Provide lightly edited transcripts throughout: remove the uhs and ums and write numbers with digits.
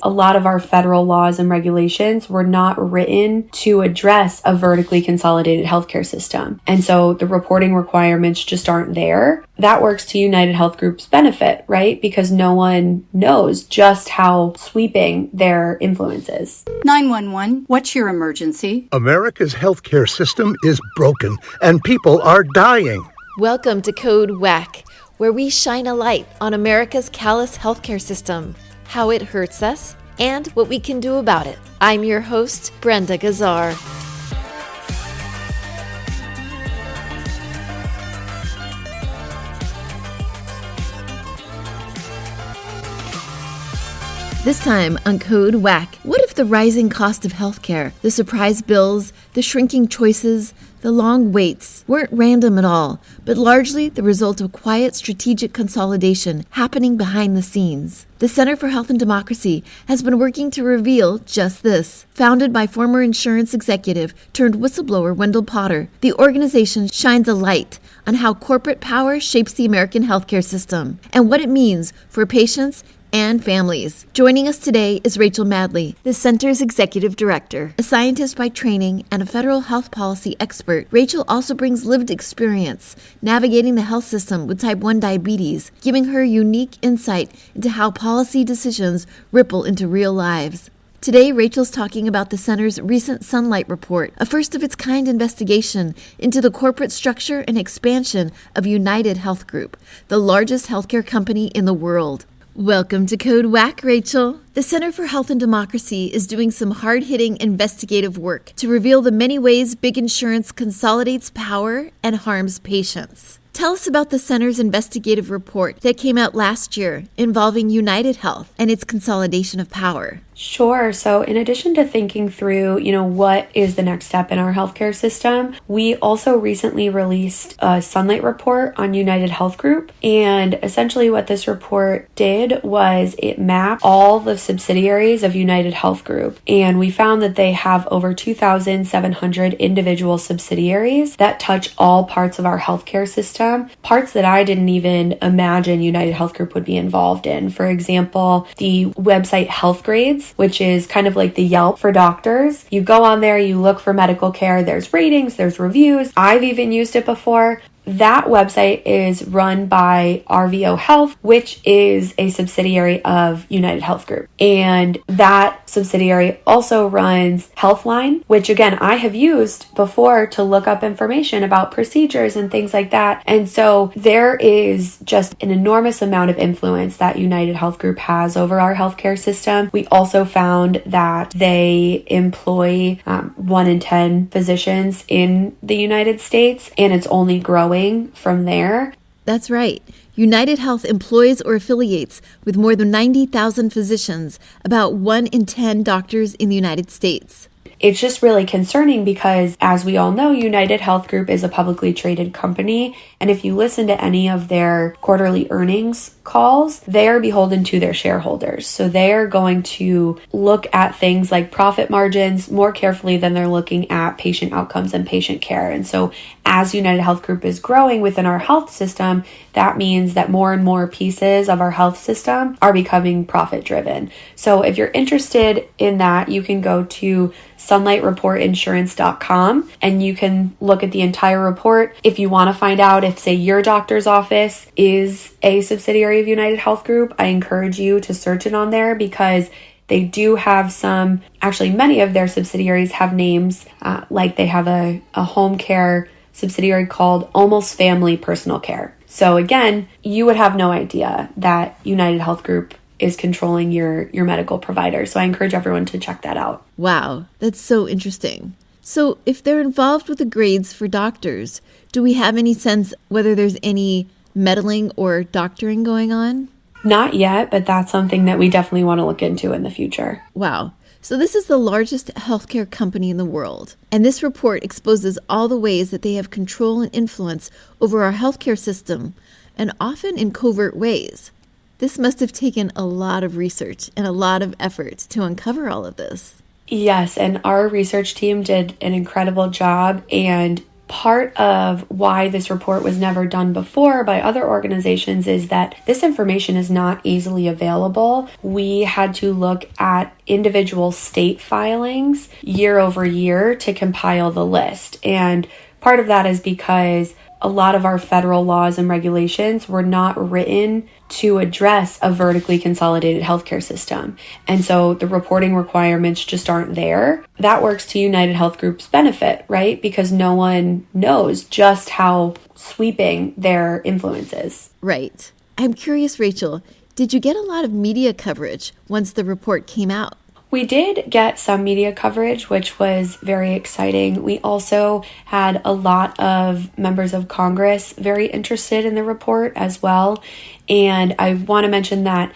a lot of our federal laws and regulations were not written to address a vertically consolidated healthcare system. And so the reporting requirements just aren't there. That works to United Health Group's benefit, right? Because no one knows just how sweeping their influence is. 911, what's your emergency? America's healthcare system is broken and people are dying. Welcome to CodeWACK, where we shine a light on America's callous healthcare system, how it hurts us, and what we can do about it. I'm your host, Brenda Gazar. This time on CodeWACK, what if the rising cost of healthcare, the surprise bills, the shrinking choices, the long waits weren't random at all, but largely the result of quiet strategic consolidation happening behind the scenes? The Center for Health and Democracy has been working to reveal just this. Founded by former insurance executive-turned-whistleblower Wendell Potter, the organization shines a light on how corporate power shapes the American healthcare system and what it means for patients and families. Joining us today is Rachel Madley, the center's executive director. A scientist by training and a federal health policy expert, Rachel also brings lived experience navigating the health system with type 1 diabetes, giving her unique insight into how policy decisions ripple into real lives. Today, Rachel's talking about the center's recent Sunlight Report, a first-of-its-kind investigation into the corporate structure and expansion of United Health Group, the largest healthcare company in the world. Welcome to CodeWACK, Rachel. The Center for Health and Democracy is doing some hard-hitting investigative work to reveal the many ways big insurance consolidates power and harms patients. Tell us about the center's investigative report that came out last year involving United Health and its consolidation of power. Sure. So in addition to thinking through, what is the next step in our healthcare system, we also recently released a Sunlight Report on United Health Group. And essentially what this report did was it mapped all the subsidiaries of United Health Group. And we found that they have over 2,700 individual subsidiaries that touch all parts of our healthcare system, parts that I didn't even imagine United Health Group would be involved in. For example, the website Health Grades, which is kind of like the Yelp for doctors. You go on there, you look for medical care, there's ratings, there's reviews. I've even used it before. That website is run by RVO Health, which is a subsidiary of United Health Group. And that subsidiary also runs Healthline, which again, I have used before to look up information about procedures and things like that. And so there is just an enormous amount of influence that United Health Group has over our healthcare system. We also found that they employ 1 in 10 physicians in the United States, and it's only growing from there. That's right. United Health employs or affiliates with more than 90,000 physicians, about 1 in 10 doctors in the United States. It's just really concerning because, as we all know, United Health Group is a publicly traded company. And if you listen to any of their quarterly earnings calls, they are beholden to their shareholders. So they are going to look at things like profit margins more carefully than they're looking at patient outcomes and patient care. And so as United Health Group is growing within our health system, that means that more and more pieces of our health system are becoming profit driven. So if you're interested in that, you can go to sunlightreportinsurance.com and you can look at the entire report. If you want to find out if, say, your doctor's office is a subsidiary of United Health Group, I encourage you to search it on there because they do have many of their subsidiaries have names, like they have a home care subsidiary called Almost Family Personal Care. So again, you would have no idea that United Health Group is controlling your medical provider. So I encourage everyone to check that out. Wow, that's so interesting. So if they're involved with the grades for doctors, do we have any sense whether there's any meddling or doctoring going on? Not yet, but that's something that we definitely want to look into in the future. Wow. So this is the largest healthcare company in the world. And this report exposes all the ways that they have control and influence over our healthcare system, and often in covert ways. This must have taken a lot of research and a lot of effort to uncover all of this. Yes, and our research team did an incredible job, and part of why this report was never done before by other organizations is that this information is not easily available. We had to look at individual state filings year over year to compile the list. And part of that is because a lot of our federal laws and regulations were not written to address a vertically consolidated healthcare system. And so the reporting requirements just aren't there. That works to United Health Group's benefit, right? Because no one knows just how sweeping their influence is. Right. I'm curious, Rachel, did you get a lot of media coverage once the report came out? We did get some media coverage, which was very exciting. We also had a lot of members of Congress very interested in the report as well. And I want to mention that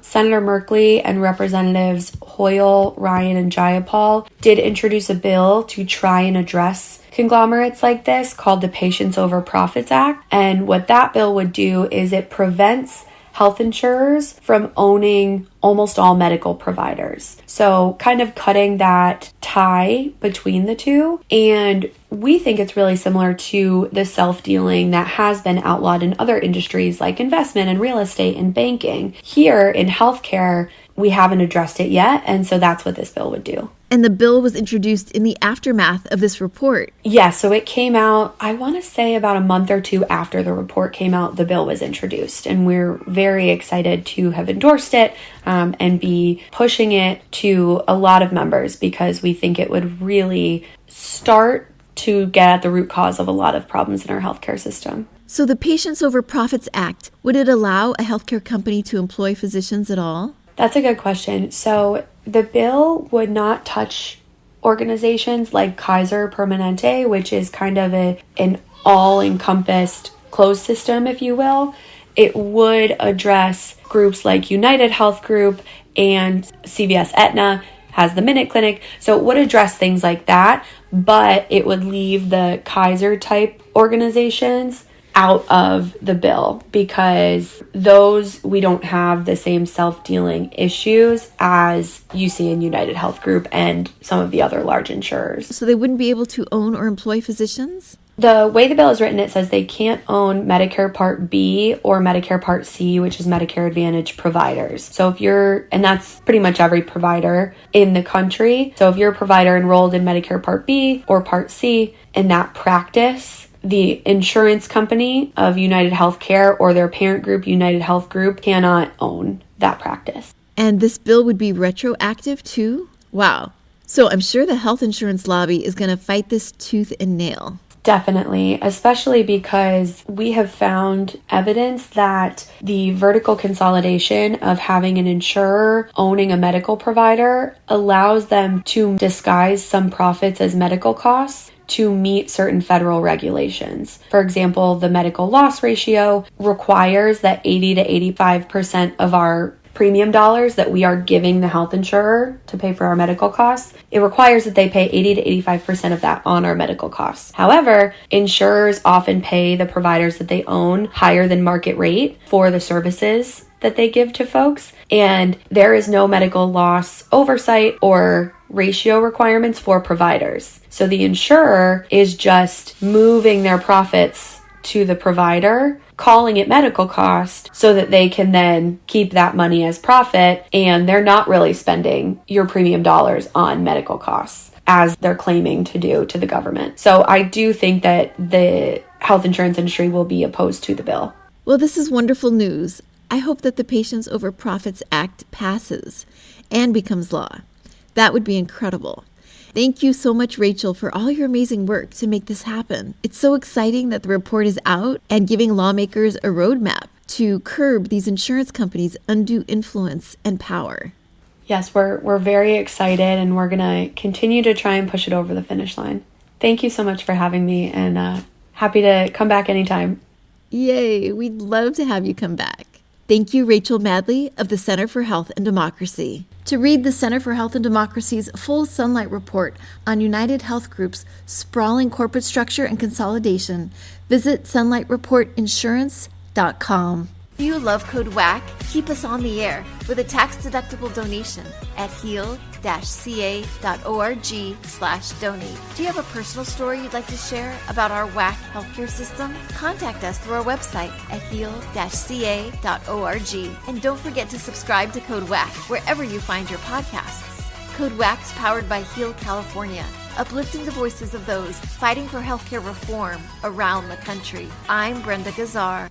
Senator Merkley and Representatives Hoyle, Ryan, and Jayapal did introduce a bill to try and address conglomerates like this called the Patients Over Profits Act. And what that bill would do is it prevents health insurers from owning almost all medical providers. So kind of cutting that tie between the two. And we think it's really similar to the self-dealing that has been outlawed in other industries like investment and real estate and banking. Here in healthcare, we haven't addressed it yet. And so that's what this bill would do. And the bill was introduced in the aftermath of this report. Yeah, so it came out, I want to say about a month or two after the report came out, the bill was introduced. And we're very excited to have endorsed it and be pushing it to a lot of members because we think it would really start to get at the root cause of a lot of problems in our healthcare system. So the Patients Over Profits Act, would it allow a healthcare company to employ physicians at all? That's a good question. So the bill would not touch organizations like Kaiser Permanente, which is kind of an all-encompassed closed system, if you will. It would address groups like United Health Group and CVS Aetna has the Minute Clinic. So it would address things like that, but it would leave the Kaiser type organizations out of the bill because those, we don't have the same self-dealing issues as you see in United Health Group and some of the other large insurers. So they wouldn't be able to own or employ physicians? The way the bill is written, it says they can't own Medicare Part B or Medicare Part C, which is Medicare Advantage providers. So if you're, and that's pretty much every provider in the country. So if you're a provider enrolled in Medicare Part B or Part C in that practice, the insurance company of United Healthcare or their parent group, United Health Group, cannot own that practice. And this bill would be retroactive too? Wow. So I'm sure the health insurance lobby is going to fight this tooth and nail. Definitely, especially because we have found evidence that the vertical consolidation of having an insurer owning a medical provider allows them to disguise some profits as medical costs to meet certain federal regulations. For example, the medical loss ratio requires that 80 to 85% of our premium dollars that we are giving the health insurer to pay for our medical costs, it requires that they pay 80 to 85% of that on our medical costs. However, insurers often pay the providers that they own higher than market rate for the services that they give to folks, and there is no medical loss oversight or ratio requirements for providers. So the insurer is just moving their profits to the provider, calling it medical cost so that they can then keep that money as profit, and they're not really spending your premium dollars on medical costs as they're claiming to do to the government. So I do think that the health insurance industry will be opposed to the bill. Well, this is wonderful news. I hope that the Patients Over Profits Act passes and becomes law. That would be incredible. Thank you so much, Rachel, for all your amazing work to make this happen. It's so exciting that the report is out and giving lawmakers a roadmap to curb these insurance companies' undue influence and power. Yes, we're very excited, and we're going to continue to try and push it over the finish line. Thank you so much for having me, and happy to come back anytime. Yay, we'd love to have you come back. Thank you, Rachel Madley of the Center for Health and Democracy. To read the Center for Health and Democracy's full Sunlight Report on United Health Group's sprawling corporate structure and consolidation, visit sunlightreportinsurance.com. If you love CodeWACK, keep us on the air with a tax-deductible donation at heal-ca.org/donate. Do you have a personal story you'd like to share about our WACK healthcare system? Contact us through our website at heal-ca.org. And don't forget to subscribe to CodeWACK wherever you find your podcasts. CodeWACK's powered by Heal California, uplifting the voices of those fighting for healthcare reform around the country. I'm Brenda Gazar.